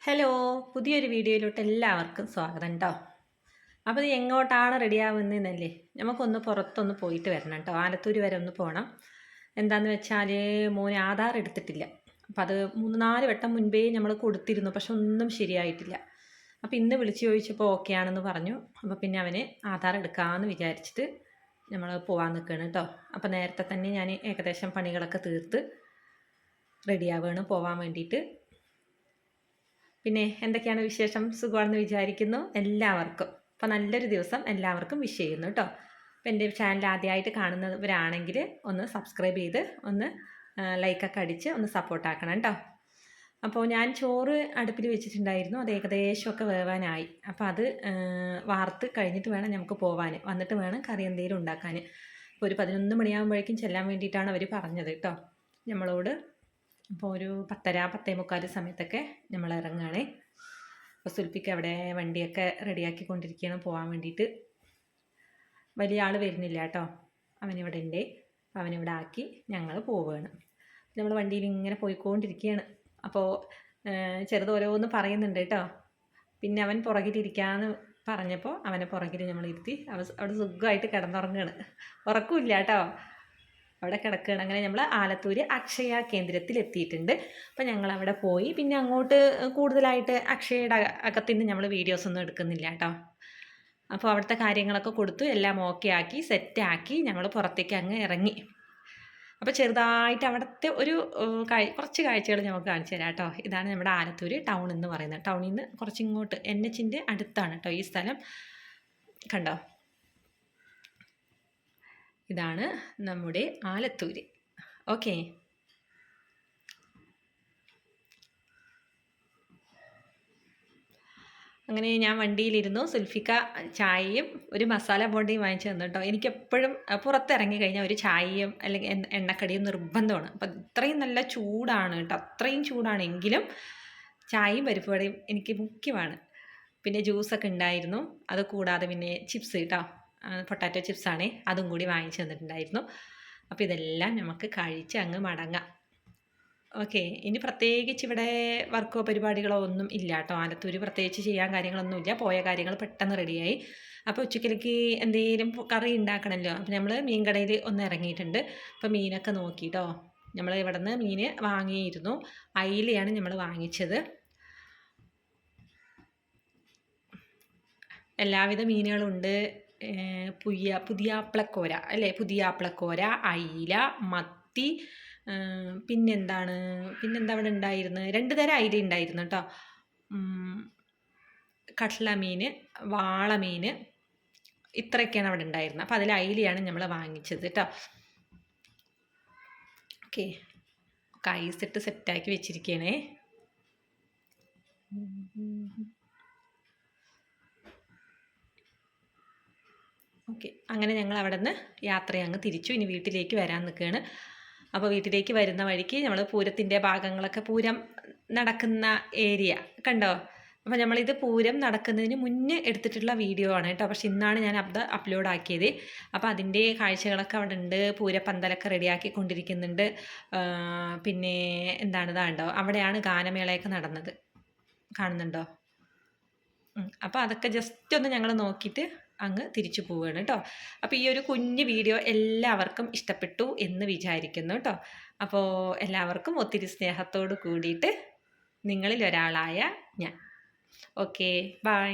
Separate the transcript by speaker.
Speaker 1: Hello, പുതിയൊരു വീഡിയോയിലോട്ട് എല്ലാവർക്കും സ്വാഗതം കേട്ടോ. അപ്പോൾ ഇത് എങ്ങോട്ടാണ് റെഡിയാവുന്നതെന്നല്ലേ, നമുക്കൊന്ന് പുറത്തൊന്ന് പോയിട്ട് വരണം കേട്ടോ. ആലത്തൂർ വരെ ഒന്ന് പോകണം. എന്താണെന്ന് വെച്ചാൽ മോന് ആധാർ എടുത്തിട്ടില്ല. അപ്പോൾ അത് 3-4 വട്ടം മുൻപേ നമ്മൾ കൊടുത്തിരുന്നു, പക്ഷെ ഒന്നും ശരിയായിട്ടില്ല. അപ്പോൾ ഇന്ന് വിളിച്ച് ചോദിച്ചപ്പോൾ ഓക്കെ ആണെന്ന് പറഞ്ഞു. അപ്പോൾ പിന്നെ അവന് ആധാർ എടുക്കാമെന്ന് വിചാരിച്ചിട്ട് നമ്മൾ പോകാൻ നിൽക്കുകയാണ് കേട്ടോ. അപ്പോൾ നേരത്തെ തന്നെ ഞാൻ ഏകദേശം പണികളൊക്കെ തീർത്ത് റെഡിയാവുകയാണ് പോകാൻ വേണ്ടിയിട്ട്. പിന്നെ എന്തൊക്കെയാണ് വിശേഷം? സുഖമാണെന്ന് വിചാരിക്കുന്നു എല്ലാവർക്കും. അപ്പോൾ നല്ലൊരു ദിവസം എല്ലാവർക്കും വിഷ് ചെയ്യുന്നു കേട്ടോ. അപ്പോൾ എൻ്റെ ചാനൽ ആദ്യമായിട്ട് കാണുന്നവരാണെങ്കിൽ ഒന്ന് സബ്സ്ക്രൈബ് ചെയ്ത് ഒന്ന് ലൈക്കൊക്കെ അടിച്ച് ഒന്ന് സപ്പോർട്ടാക്കണം കേട്ടോ. അപ്പോൾ ഞാൻ ചോറ് അടുപ്പിൽ വെച്ചിട്ടുണ്ടായിരുന്നു, അത് ഏകദേശമൊക്കെ വേവാനായി. അപ്പോൾ അത് വാർത്ത് കഴിഞ്ഞിട്ട് വേണം നമുക്ക് പോകാൻ, വന്നിട്ട് വേണം കറി എന്തെങ്കിലും ഉണ്ടാക്കാൻ. അപ്പോൾ ഒരു 11 മണിയാകുമ്പോഴേക്കും ചെല്ലാൻ വേണ്ടിയിട്ടാണ് അവർ പറഞ്ഞത് കേട്ടോ നമ്മളോട്. അപ്പോൾ ഒരു 10:45 സമയത്തൊക്കെ നമ്മൾ ഇറങ്ങുകയാണേ. അപ്പോൾ സുൽപ്പിക്ക് അവിടെ വണ്ടിയൊക്കെ റെഡിയാക്കിക്കൊണ്ടിരിക്കുകയാണ് പോകാൻ വേണ്ടിയിട്ട്. വലിയ ആൾ വരുന്നില്ല കേട്ടോ, അവനിവിടെ ഉണ്ട്. അവനിവിടെ ആക്കി ഞങ്ങൾ പോവുകയാണ്. നമ്മൾ വണ്ടിയിൽ ഇങ്ങനെ പോയിക്കൊണ്ടിരിക്കുകയാണ്. അപ്പോൾ ചെറുത് ഓരോന്ന് പറയുന്നുണ്ട് കേട്ടോ. പിന്നെ അവൻ പുറകിലിരിക്കാമെന്ന് പറഞ്ഞപ്പോൾ അവനെ പുറകിൽ നമ്മളിരുത്തി അവിടെ സുഖമായിട്ട് കിടന്നുറങ്ങുകയാണ്. ഉറക്കമില്ല കേട്ടോ, അവിടെ കിടക്കുകയാണ്. അങ്ങനെ നമ്മൾ ആലത്തൂർ അക്ഷയ കേന്ദ്രത്തിൽ എത്തിയിട്ടുണ്ട്. അപ്പോൾ ഞങ്ങൾ അവിടെ പോയി. പിന്നെ അങ്ങോട്ട് കൂടുതലായിട്ട് അക്ഷയയുടെ അകത്തുനിന്ന് നമ്മൾ വീഡിയോസൊന്നും എടുക്കുന്നില്ല കേട്ടോ. അപ്പോൾ അവിടുത്തെ കാര്യങ്ങളൊക്കെ കൊടുത്തു, എല്ലാം ഓക്കെ ആക്കി സെറ്റാക്കി ഞങ്ങൾ പുറത്തേക്ക് അങ്ങ് ഇറങ്ങി. അപ്പോൾ ചെറുതായിട്ട് അവിടുത്തെ ഒരു കുറച്ച് കാഴ്ചകൾ നമുക്ക് കാണിച്ചു തരാം കേട്ടോ. ഇതാണ് നമ്മുടെ ആലത്തൂർ ടൗൺ എന്ന് പറയുന്നത്. ടൗണിൽ നിന്ന് കുറച്ചിങ്ങോട്ട് NH-ൻ്റെ അടുത്താണ് കേട്ടോ ഈ സ്ഥലം. കണ്ടോ, ഇതാണ് നമ്മുടെ ആലത്തൂർ. ഓക്കെ, അങ്ങനെ ഞാൻ വണ്ടിയിലിരുന്നു. സുൽഫിക്ക ചായയും ഒരു മസാല ബോണ്ടയും വാങ്ങിച്ചു തന്നു കേട്ടോ. എനിക്കെപ്പോഴും പുറത്തിറങ്ങി കഴിഞ്ഞാൽ ഒരു ചായയും അല്ലെങ്കിൽ എണ്ണക്കടിയും നിർബന്ധമാണ്. അപ്പം ഇത്രയും നല്ല ചൂടാണ് കേട്ടോ, അത്രയും ചൂടാണെങ്കിലും ചായയും പരിപ്പ് വടയും എനിക്ക് മുഖ്യമാണ്. പിന്നെ ജ്യൂസൊക്കെ ഉണ്ടായിരുന്നു. അത് കൂടാതെ പിന്നെ ചിപ്സ് കേട്ടോ, പൊട്ടാറ്റോ ചിപ്സാണേ, അതും കൂടി വാങ്ങിച്ചു തന്നിട്ടുണ്ടായിരുന്നു. അപ്പോൾ ഇതെല്ലാം നമുക്ക് കഴിച്ച് അങ്ങ് മടങ്ങാം. ഓക്കെ, ഇനി പ്രത്യേകിച്ച് ഇവിടെ വർക്കോ പരിപാടികളോ ഒന്നും ഇല്ല കേട്ടോ. ആലത്തൂർ പ്രത്യേകിച്ച് ചെയ്യാൻ കാര്യങ്ങളൊന്നുമില്ല. പോയ കാര്യങ്ങൾ പെട്ടെന്ന് റെഡിയായി. അപ്പോൾ ഉച്ചക്കിലേക്ക് എന്തെങ്കിലും കറി ഉണ്ടാക്കണമല്ലോ. അപ്പോൾ നമ്മൾ മീൻ കടയിൽ ഒന്ന് ഇറങ്ങിയിട്ടുണ്ട്. അപ്പോൾ മീനൊക്കെ നോക്കിയിട്ടോ. നമ്മൾ ഇവിടെ നിന്ന് മീൻ വാങ്ങിയിരുന്നു. അയിലയാണ് നമ്മൾ വാങ്ങിച്ചത്. എല്ലാവിധ മീനുകളുണ്ട്. പുതിയാപ്ലക്കോര അല്ലേ, പുതിയാപ്ലക്കോര, അയില, മത്തി, പിന്നെന്താ അവിടെ ഉണ്ടായിരുന്നു, 2 തരം അയില ഉണ്ടായിരുന്നു കേട്ടോ. കട്ട്ള മീൻ, വാളമീൻ, ഇത്രയൊക്കെയാണ് അവിടെ ഉണ്ടായിരുന്നത്. അപ്പോൾ അതിൽ അയിലയാണ് നമ്മൾ വാങ്ങിച്ചത് കേട്ടോ. ഓക്കെ, ഐസിട്ട് സെറ്റാക്കി വെച്ചിരിക്കുകയാണേ. ഓക്കെ, അങ്ങനെ ഞങ്ങൾ അവിടെ നിന്ന് യാത്ര അങ്ങ് തിരിച്ചു. ഇനി വീട്ടിലേക്ക് വരാൻ നിൽക്കുകയാണ്. അപ്പോൾ വീട്ടിലേക്ക് വരുന്ന വഴിക്ക് നമ്മൾ പൂരത്തിൻ്റെ ഭാഗങ്ങളൊക്കെ, പൂരം നടക്കുന്ന ഏരിയ കണ്ടോ. അപ്പോൾ നമ്മളിത് പൂരം നടക്കുന്നതിന് മുന്നേ എടുത്തിട്ടുള്ള വീഡിയോ ആണ് കേട്ടോ. പക്ഷെ ഇന്നാണ് ഞാൻ അപ്ലോഡ് ആക്കിയത്. അപ്പോൾ അതിൻ്റെ കാഴ്ചകളൊക്കെ അവിടെ ഉണ്ട്. പൂരപ്പന്തലൊക്കെ റെഡിയാക്കിക്കൊണ്ടിരിക്കുന്നുണ്ട്. പിന്നെ എന്താണ് ഇതാണ്ടോ, അവിടെയാണ് ഗാനമേളയൊക്കെ നടന്നത്, കാണുന്നുണ്ടോ? അപ്പോൾ അതൊക്കെ ജസ്റ്റ് ഒന്ന് ഞങ്ങൾ നോക്കിയിട്ട് അങ്ങ് തിരിച്ചു പോവുകയാണ് കേട്ടോ. അപ്പോൾ ഈ ഒരു കുഞ്ഞു വീഡിയോ എല്ലാവർക്കും ഇഷ്ടപ്പെട്ടു എന്ന് വിചാരിക്കുന്നു കേട്ടോ. അപ്പോൾ എല്ലാവർക്കും ഒത്തിരി സ്നേഹത്തോട് കൂടിയിട്ട് നിങ്ങളിൽ ഒരാളായ ഞാൻ. Okay, by.